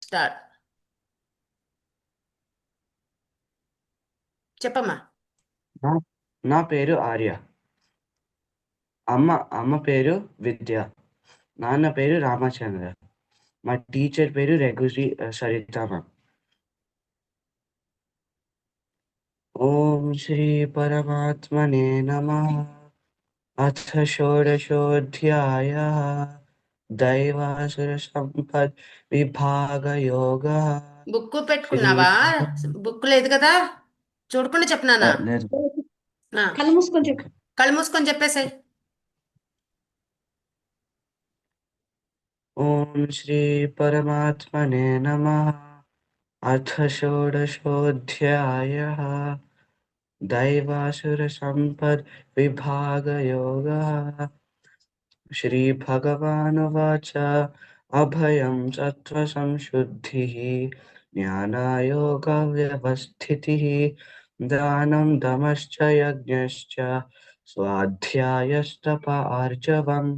Start. చెప్పమ్మా. నా నా పేరు ఆర్య. అమ్మ అమ్మ పేరు విద్య. నాన్న పేరు రామచంద్ర. మా టీచర్ పేరు రెగుశ్రీ సరిత మ్యామ్. ఓం శ్రీ పరమాత్మనే నమః. అథ షోడశోऽధ్యాయ దైవాసుర సంపద్ విభాగ యోగ. బుక్ శ్రీ పెట్టుకున్నావా? బుక్ లేదు కదా, చూడకుండా చెప్పనానా? లేదు. ఆ, కళ్ళు మూసుకొని చెప్పు. ఓకే. కళ్ళు మూసుకొని చెప్పేసాయి. ఓం శ్రీ పరమాత్మనే నమః. అథ షోడశోऽధ్యాయः दैवासुरसम्पद् विभागयोगः. श्रीभगवानुवाच अभयं सत्त्वसंशुद्धिः ज्ञानायोगव्यवस्थितिः दानं दमश्च यज्ञश्च स्वाध्यायस्तप आर्जवम्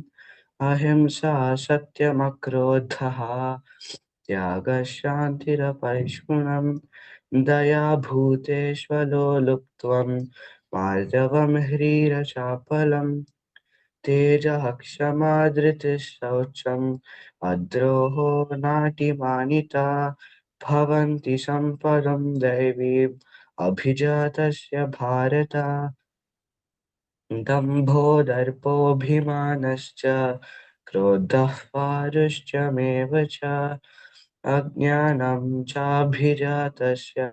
अहिंसा सत्यमक्रोधः त्यागशान्तिरपैशुनम् दया भूतेष्वलो लुप्त्वम् मार्दवम् ह्रीरचापलम् तेजः क्षमा धृतिः शौचम् अद्रोहो नातिमानिता भवन्ति सम्पदं दैवीम् अभिजातस्य भारत दम्भो दर्पोऽभिमानश्च क्रोधः पारुष्यमेव च अज्ञानं चाभिजातस्य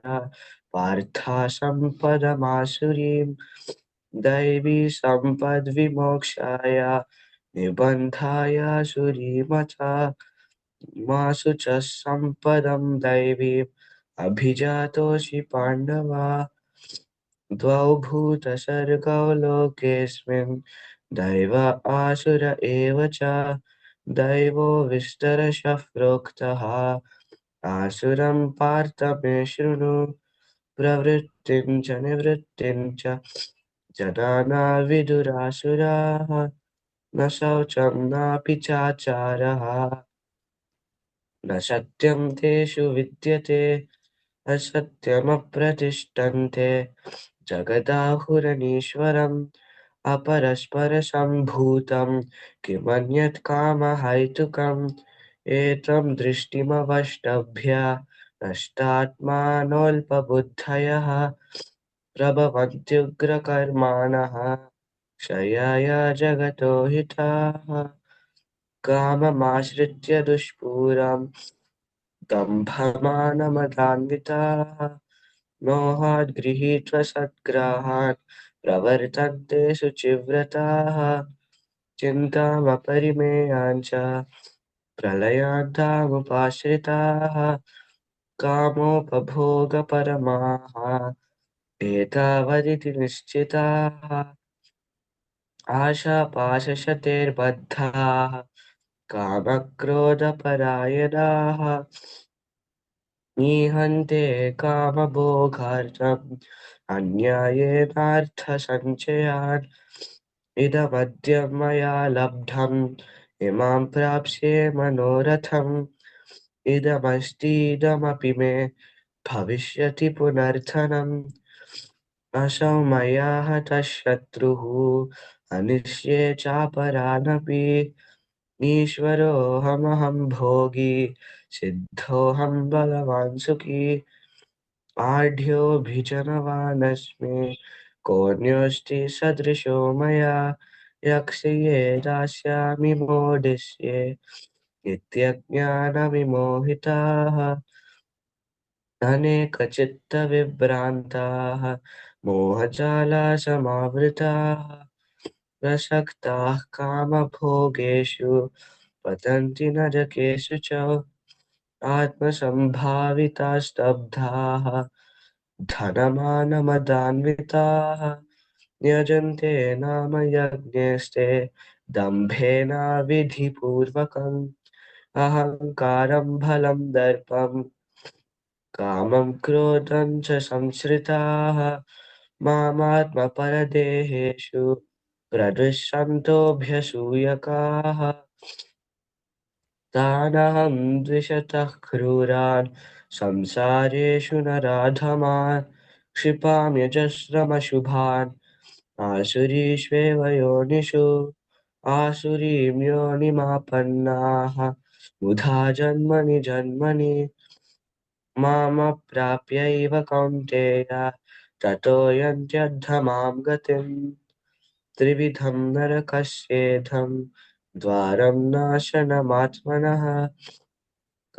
पार्था सम्पदमासुरीम् दैवी सम्पद्विमोक्षाय निबन्धाय सुरीमता मासु च सम्पदं दैवीम् अभिजातोऽसि पाण्डवा द्वौ भूतसर्गौ लोकेऽस्मिन् दैव आसुर एव च दैवो विस्तरशः प्रोक्तः आसुरं पार्थ मे शृणु प्रवृत्तिं च निवृत्तिं च जनाना विदुरासुराः न शौचं नापि चाचारः न सत्यं तेषु विद्यते असत्यमप्रतिष्ठन्ते जगदाहुरनीश्वरम् अपरस्परसम्भूतं किमन्यत् कामहैतुकम् एतं दृष्टिमवष्टभ्य नष्टात्मानोऽल्पबुद्धयः प्रभवन्त्युग्रकर्माणः क्षयाय जगतो हिताः काममाश्रित्य दुष्पूरम् दम्भमानमदान्विताः मोहाद् गृहीत्वा सद्ग्राहान् प्रवर्तन्ते शुचिव्रताः चिन्तामपरिमेयाञ्च प्रलयान्तामुपाश्रिताः कामोपभोगपरमाः एतावदिति निश्चिताः आशापाशशतैर्बद्धाः कामक्रोधपरायणाः ईहन्ते कामभोगार्थम् अन्यायेनार्थसञ्चयान् इदमद्य मया लब्धम् इमां प्राप्स्ये मनोरथम् इदमस्तीदमपि मे भविष्यति पुनर्थनम् असौ मया हतः शत्रुः अनिष्ये चापरानपि ईश्वरोऽहमहं भोगी सिद्धोऽहं बलवान् सुखी आढ्योऽभिजनवानस्मि कोऽन्योऽस्ति सदृशो मया यक्ष्ये दास्यामि मोदिष्ये नित्यज्ञानविमोहिताः अनेकचित्तविभ्रान्ताः मोहजालासमावृताः प्रसक्ताः कामभोगेषु पतन्ति नरकेषु च आत्मसम्भाविता स्तब्धाः धनमानमदान्विताः यजन्ते नाम यज्ञैस्ते दम्भेन विधिपूर्वकम् अहङ्कारं बलं दर्पं कामं क्रोधं च संश्रिताः मामात्मपरदेहेषु प्रदुष्यन्तोऽभ्यसूयकाः तानहं द्विषतः क्रूरान् संसारेषु नराधमान् क्षिपाम्यजस्रमशुभान् आसुरीष्वेव योनिषु आसुरीं योनिमापन्नाः मुधा जन्मनि जन्मनि मामप्राप्यैव कौन्तेय ततो यन्त्यद्धमां गतिम् त्रिविधं नरकस्येधं द्वारं नाशनमात्मनः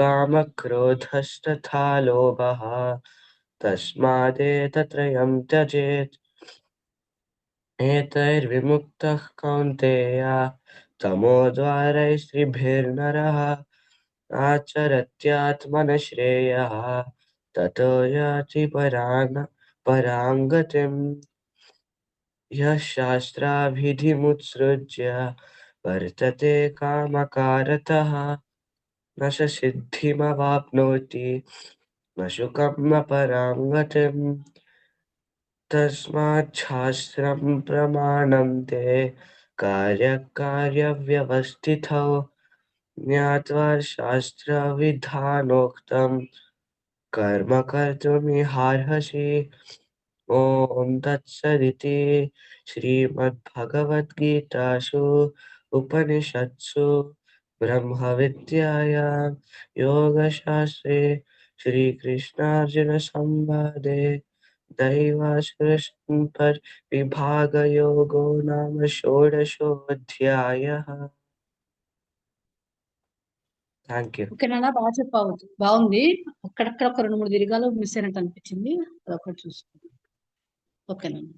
कामक्रोधस्तथा लोभः तस्मादेतत्रयं त्यजेत् एतैर्विमुक्तः कौन्तेय तमोद्वारैस्त्रिभिर्नरः आचरत्यात्मनः ततो याति पराङ्गतिम् यः शास्त्राभिधिमुत्सृज्य वर्तते कामकारतः न स सिद्धिमवाप्नोति न सुखं न पराङ्गतिम् तस्माच्छास्त्रं प्रमाणं ते कार्यकार्यव्यवस्थितौ ज्ञात्वा शास्त्रविधानोक्तं कर्म कर्तुमिहार्हसि ॐ तत्सदिति श्रीमद्भगवद्गीतासु उपनिषत्सु ब्रह्मविद्यायां योगशास्त्रे श्रीकृष्णार्जुनसंवादे दैवासुरसम्पद्विभागयोगो नाम षोडशोऽध्यायः। Thank you. ఓకే నాన్న, బాగా చెప్పావు, బాగుంది. అక్కడక్కడ ఒక 2, 3 దీర్ఘాలు మిస్ అయినట్టు అనిపించింది, అదొకటి చూసుకోండి. ఓకేనండి.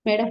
మేడం